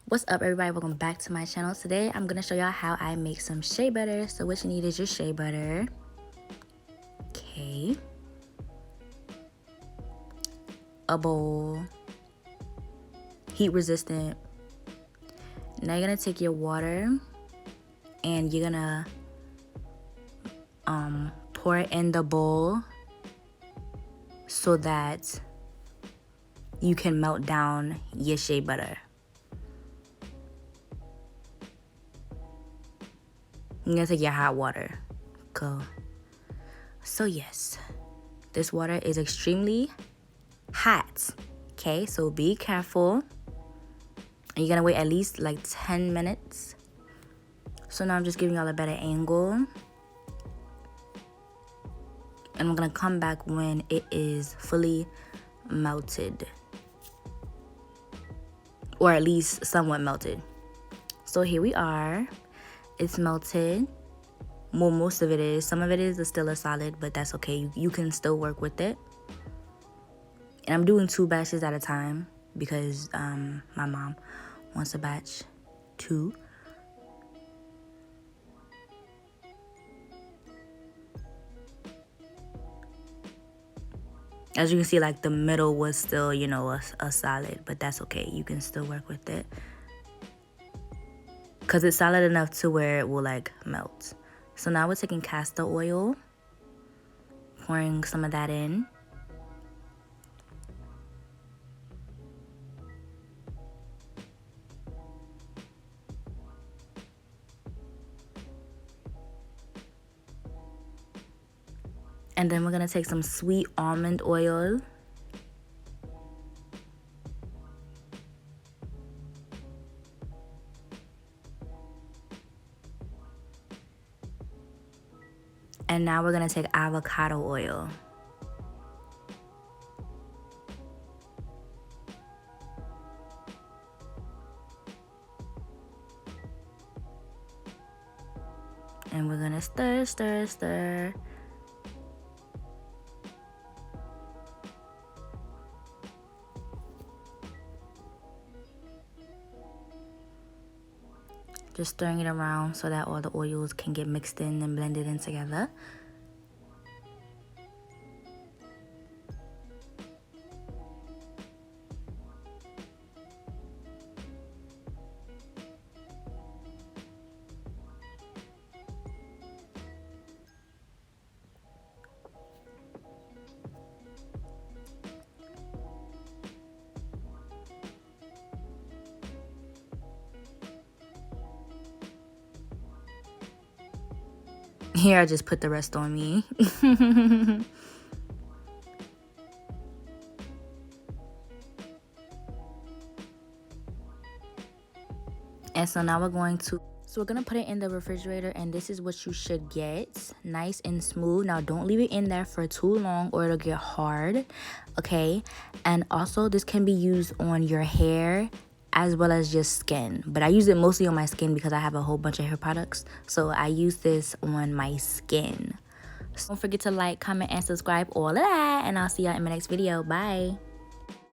What's up, everybody? Welcome back to my channel. Today I'm gonna show y'all how I make some shea butter. So what you need is your shea butter, okay, a bowl, heat resistant. Now you're gonna take your water and you're gonna pour it in the bowl so that you can melt down your shea butter. You're gonna take your hot water. Go. So yes, this water is extremely hot. Okay, so be careful. You're gonna wait at least like 10 minutes. So now I'm just giving y'all a better angle. And I'm gonna come back when it is fully melted. Or at least somewhat melted. So here we are. It's melted. Well, most of it is. Some of it is still a solid, but that's okay. You can still work with it. And I'm doing 2 batches at a time because my mom wants a batch 2. As you can see, like the middle was still, you know, a solid, but that's okay. You can still work with it. Because it's solid enough to where it will like melt. So now we're taking castor oil, pouring some of that in. And then we're gonna take some sweet almond oil. And now we're gonna take avocado oil. And we're gonna stir, stir, stir. Just stirring it around so that all the oils can get mixed in and blended in together. Here, I just put the rest on me. And so now we're gonna put it in the refrigerator, and this is what you should get. Nice and smooth. Now don't leave it in there for too long or it'll get hard, okay? And also this can be used on your hair as well as your skin, but I use it mostly on my skin because I have a whole bunch of hair products, so I use this on my skin. So don't forget to like, comment, and subscribe, all of that, and I'll see y'all in my next video. Bye.